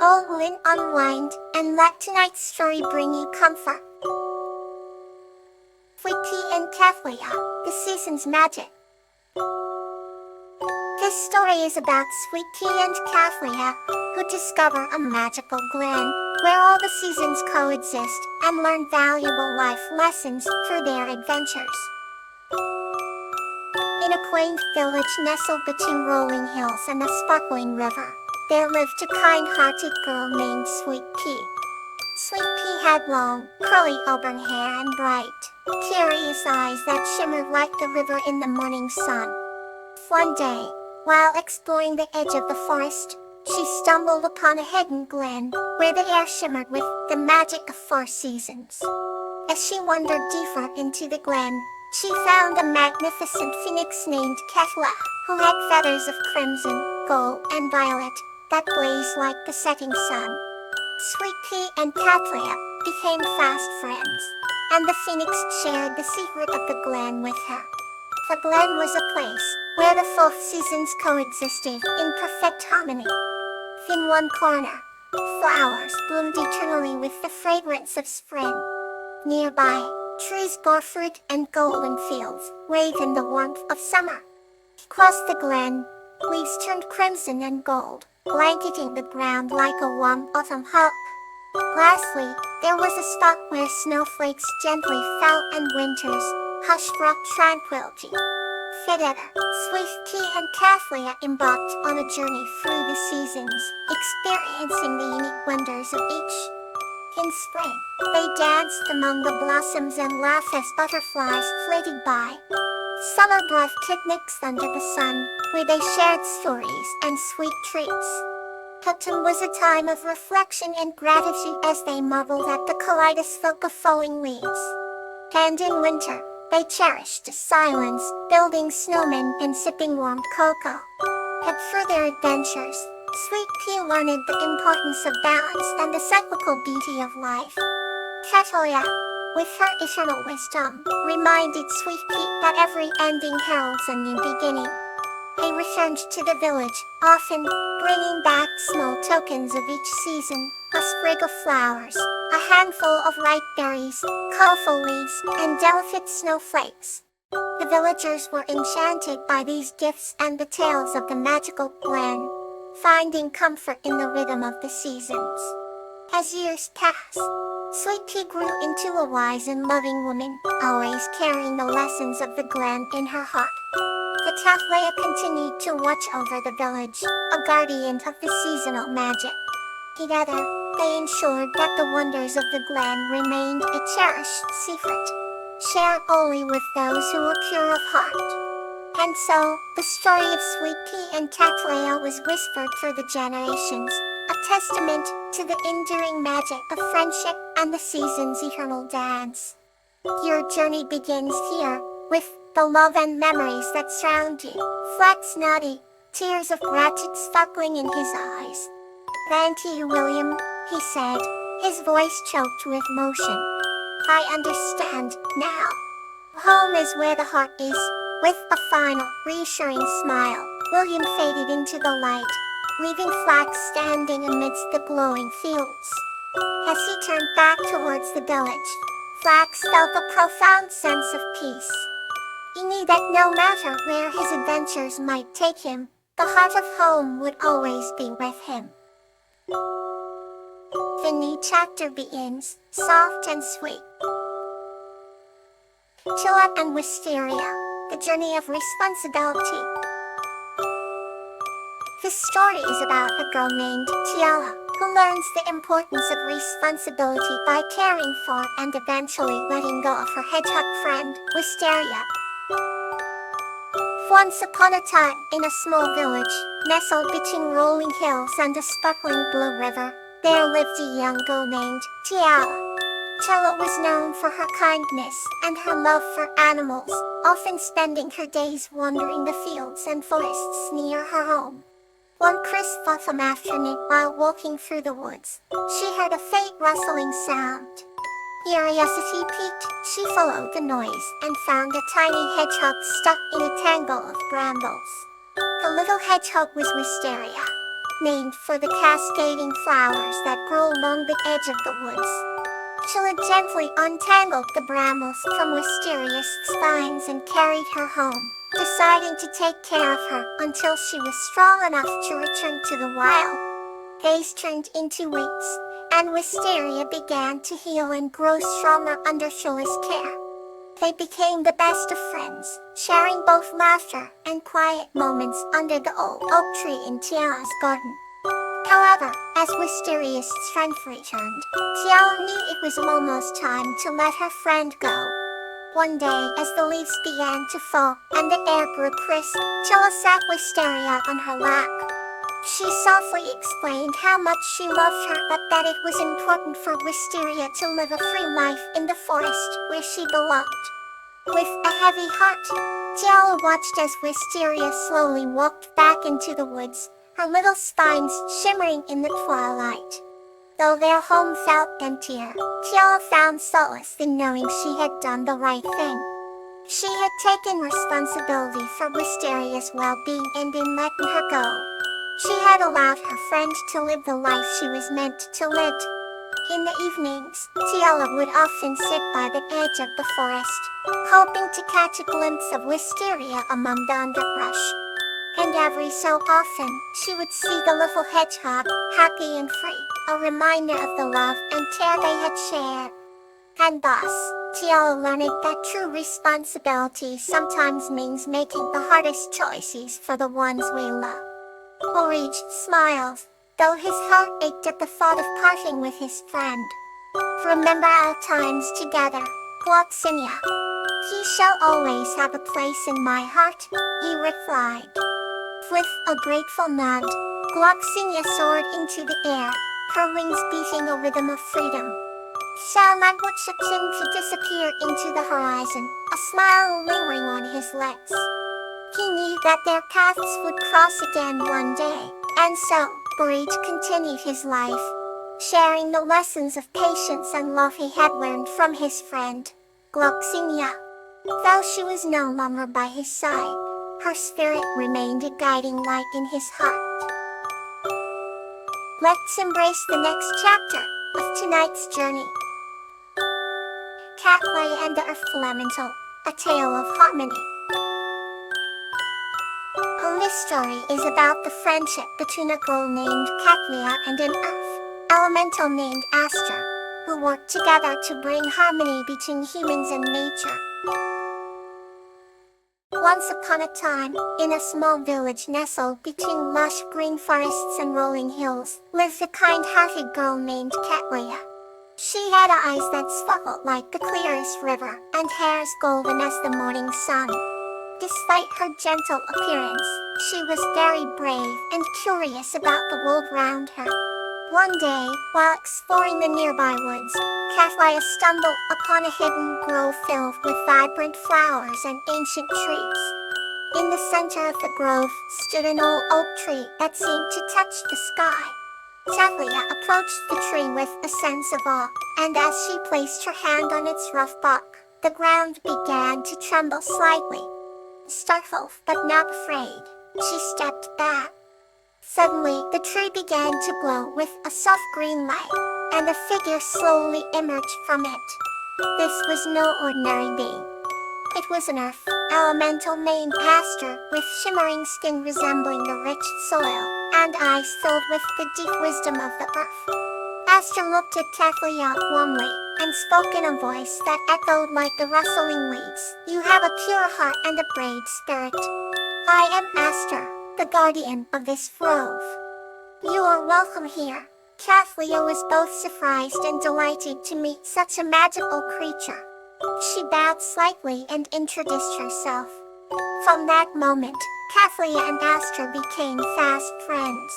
All in, unwind, and let tonight's story bring you comfort. Sweetie and Kathleya, the season's magic. This story is about Sweetie and Kathleya, who discover a magical glen where all the seasons coexist and learn valuable life lessons through their adventures. In a quaint village nestled between rolling hills and a sparkling river, there lived a kind-hearted girl named Sweet Pea. Sweet Pea had long, curly auburn hair and bright, curious eyes that shimmered like the river in the morning sun. One day, while exploring the edge of the forest, she stumbled upon a hidden glen where the air shimmered with the magic of 4 seasons. As she wandered deeper into the glen, she found a magnificent phoenix named Kathleya, who had feathers of crimson, gold, and violet that blazed like the setting sun. Sweet Pea and Kathleya became fast friends, and the phoenix shared the secret of the glen with her. The glen was a place where the 4 seasons coexisted in perfect harmony. In one corner, flowers bloomed eternally with the fragrance of spring. Nearby, trees bore fruit and golden fields waved in the warmth of summer. Across the glen, leaves turned crimson and gold, blanketing the ground like a warm autumn hug. Lastly, there was a spot where snowflakes gently fell and winter's hush brought tranquility. Together, Sweet Pea and Kathleya embarked on a journey through the seasons, experiencing the unique wonders of each. In spring, they danced among the blossoms and laughed as butterflies flitted by. Summer brought picnics under the sun, where they shared stories and sweet treats. Autumn was a time of reflection and gratitude as they marveled at the kaleidoscope of falling leaves. And in winter, they cherished silence, building snowmen and sipping warm cocoa. And through their adventures, Sweet Pea learned the importance of balance and the cyclical beauty of life. Kathleya, with her eternal wisdom, reminded Sweet Pea that every ending heralds a new beginning. They returned to the village, often bringing back small tokens of each season, a sprig of flowers, a handful of ripe berries, colorful leaves, and delicate snowflakes. The villagers were enchanted by these gifts and the tales of the magical glen, finding comfort in the rhythm of the seasons. As years passed, Sweet Pea grew into a wise and loving woman, always carrying the lessons of the glen in her heart. The Kathleya continued to watch over the village, a guardian of the seasonal magic. Together, they ensured that the wonders of the glen remained a cherished secret, shared only with those who were pure of heart. And so, the story of Sweet Pea and Kathleya was whispered through the generations, a testament to the enduring magic of friendship and the season's eternal dance. Your journey begins here, with the love and memories that surround you. Flax nodded, tears of gratitude sparkling in his eyes. "Thank you, William," he said, his voice choked with emotion. "I understand, now. Home is where the heart is." With a final, reassuring smile, William faded into the light, leaving Flax standing amidst the glowing fields. As he turned back towards the village, Flax felt a profound sense of peace. He knew that no matter where his adventures might take him, the heart of home would always be with him. The new chapter begins, soft and sweet. Chilla and Wisteria, the journey of responsibility. This story is about a girl named Tiala, who learns the importance of responsibility by caring for and eventually letting go of her hedgehog friend, Wisteria. Once upon a time, in a small village, nestled between rolling hills and a sparkling blue river, there lived a young girl named Tiala. Tiala was known for her kindness and her love for animals, often spending her days wandering the fields and forests near her home. One crisp autumn afternoon, while walking through the woods, she heard a faint rustling sound. Curiosity piqued, she followed the noise and found a tiny hedgehog stuck in a tangle of brambles. The little hedgehog was Wisteria. named for the cascading flowers that grow along the edge of the woods. Sheila gently untangled the brambles from Wisteria's spines and carried her home, deciding to take care of her until she was strong enough to return to the wild. Days turned into weeks, and Wisteria began to heal and grow stronger under Sheila's care. They became the best of friends, sharing both laughter and quiet moments under the old oak tree in Tiala's garden. However, as Wisteria's strength returned, Tiala knew it was almost time to let her friend go. One day, as the leaves began to fall and the air grew crisp, Tiala sat Wisteria on her lap. She softly explained how much she loved her, but that it was important for Wisteria to live a free life in the forest where she belonged. With a heavy heart, Tiala watched as Wisteria slowly walked back into the woods, her little spines shimmering in the twilight. Though their home felt emptier, Tiala found solace in knowing she had done the right thing. She had taken responsibility for Wisteria's well-being, and in letting her go, she had allowed her friend to live the life she was meant to live. In the evenings, Tiala would often sit by the edge of the forest, hoping to catch a glimpse of Wisteria among the underbrush. And every so often, she would see the little hedgehog, happy and free, a reminder of the love and care they had shared. And thus, Tiala learned that true responsibility sometimes means making the hardest choices for the ones we love. Courage smiled, though his heart ached at the thought of parting with his friend. Remember our times together, Gloxinia. He shall always have a place in my heart, he replied. With a grateful nod, Gloxinia soared into the air, her wings beating a rhythm of freedom. Shaman watched him to disappear into the horizon, a smile lingering on his lips. He knew that their paths would cross again one day, and so, Burrage continued his life, sharing the lessons of patience and love he had learned from his friend, Gloxinia. Though she was no longer by his side, her spirit remained a guiding light in his heart. Let's embrace the next chapter of tonight's journey. Catleya and the Earth Elemental, a tale of harmony. This story is about the friendship between a girl named Catleya and an Earth Elemental named Aster, who work together to bring harmony between humans and nature. Once upon a time, in a small village nestled between lush green forests and rolling hills, lived a kind-hearted girl named Catleya. She had eyes that sparkled like the clearest river, and hair as golden as the morning sun. Despite her gentle appearance, she was very brave and curious about the world around her. One day, while exploring the nearby woods, Catleya stumbled upon a hidden grove filled with vibrant flowers and ancient trees. In the center of the grove stood an old oak tree that seemed to touch the sky. Catleya approached the tree with a sense of awe, and as she placed her hand on its rough bark, the ground began to tremble slightly. Startled but not afraid, she stepped back. Suddenly, the tree began to glow with a soft green light, and a figure slowly emerged from it. This was no ordinary being. It was an earth elemental named Aster, with shimmering skin resembling the rich soil, and eyes filled with the deep wisdom of the earth. Aster looked at Catleya warmly, and spoke in a voice that echoed like the rustling leaves. You have a pure heart and a brave spirit. I am Aster, the guardian of this grove. You are welcome here. Catleya was both surprised and delighted to meet such a magical creature. She bowed slightly and introduced herself. From that moment, Catleya and Aster became fast friends.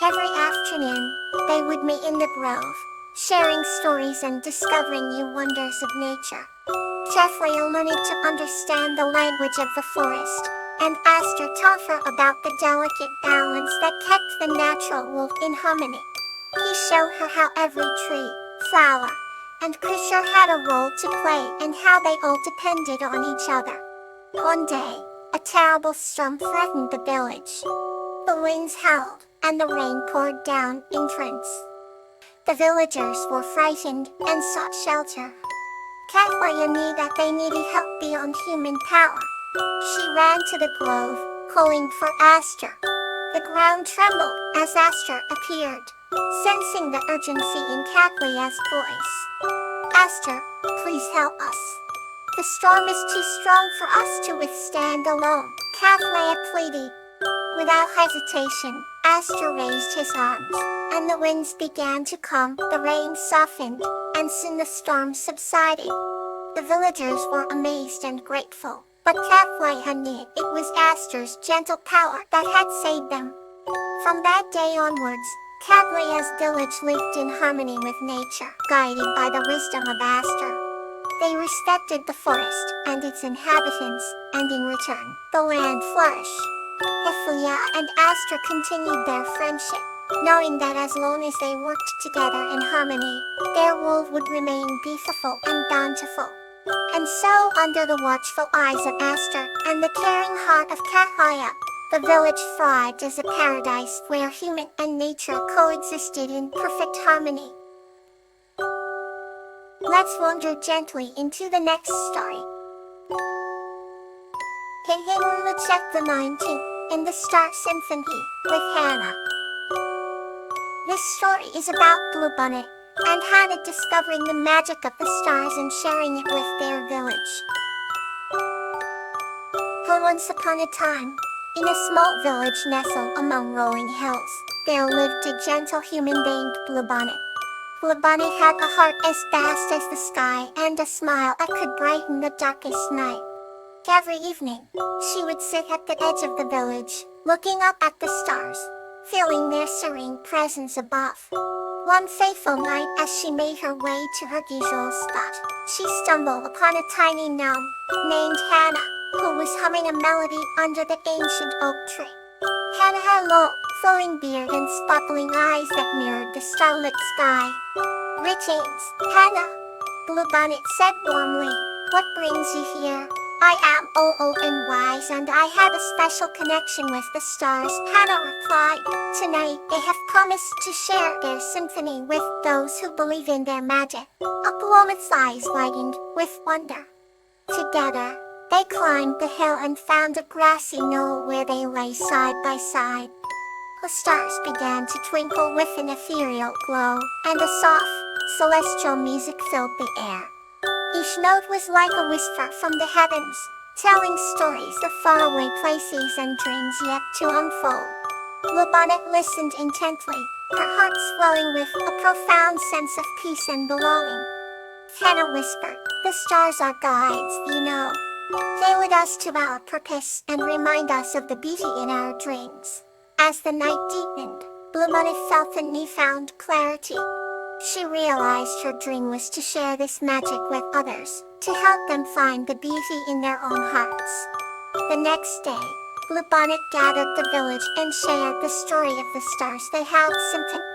Every afternoon, they would meet in the grove, sharing stories and discovering new wonders of nature. Catleya learned to understand the language of the forest, and Aster taught her about the delicate balance that kept the natural world in harmony. He showed her how every tree, flower, and creature had a role to play and how they all depended on each other. One day, a terrible storm threatened the village. The winds howled, and the rain poured down in torrents. The villagers were frightened and sought shelter. Kathleen knew that they needed help beyond human power. She ran to the grove, calling for Aster. The ground trembled as Aster appeared, sensing the urgency in Kathleen's voice. Aster, please help us. The storm is too strong for us to withstand alone, Kathleen pleaded. Without hesitation, Aster raised his arms, and the winds began to calm, the rain softened, and soon the storm subsided. The villagers were amazed and grateful, but Kathleen knew it was Aster's gentle power that had saved them. From that day onwards, Kathleen's village lived in harmony with nature, guided by the wisdom of Aster. They respected the forest and its inhabitants, and in return, the land flourished. Kathleen and Aster continued their friendship, knowing that as long as they worked together in harmony, their world would remain beautiful and bountiful. And so, under the watchful eyes of Aster and the caring heart of Kathleen, the village thrived as a paradise where human and nature coexisted in perfect harmony. Let's wander gently into the next story. Chapter 19, in the Star Symphony, with Hannah. This story is about Bluebonnet and Hannah discovering the magic of the stars and sharing it with their village. For once upon a time, in a small village nestled among rolling hills, there lived a gentle human named Bluebonnet. Bluebonnet had a heart as vast as the sky and a smile that could brighten the darkest night. Every evening, she would sit at the edge of the village, looking up at the stars, feeling their serene presence above. One fateful night, as she made her way to her usual spot, she stumbled upon a tiny gnome named Hannah, who was humming a melody under the ancient oak tree. Hannah had long, flowing beard and sparkling eyes that mirrored the starlit sky. "Greetings, Hannah," Bluebonnet said warmly. "What brings you here? I am old and wise, and I have a special connection with the stars," Hannah replied. "Tonight, they have promised to share their symphony with those who believe in their magic." Bluebonnet's eyes lightened with wonder. Together, they climbed the hill and found a grassy knoll where they lay side by side. The stars began to twinkle with an ethereal glow, and a soft, celestial music filled the air. Each note was like a whisper from the heavens, telling stories of faraway places and dreams yet to unfold. Bluebonnet listened intently, her heart swelling with a profound sense of peace and belonging. Hannah whispered, "The stars are guides, you know. They lead us to our purpose and remind us of the beauty in our dreams." As the night deepened, Bluebonnet felt a newfound clarity. She realized her dream was to share this magic with others, to help them find the beauty in their own hearts. The next day, Bluebonnet gathered the village and shared the story of the stars they had symphony.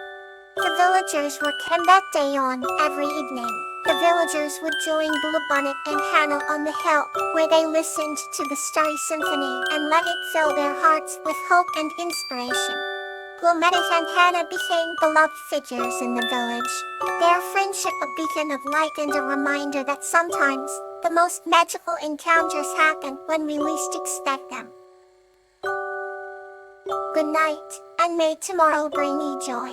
The villagers were came that day on. Every evening, the villagers would join Bluebonnet and Hannah on the hill, where they listened to the starry symphony and let it fill their hearts with hope and inspiration. Bluebonnet and Hannah became beloved figures in the village, their friendship a beacon of light and a reminder that sometimes the most magical encounters happen when we least expect them. Good night, and may tomorrow bring you joy.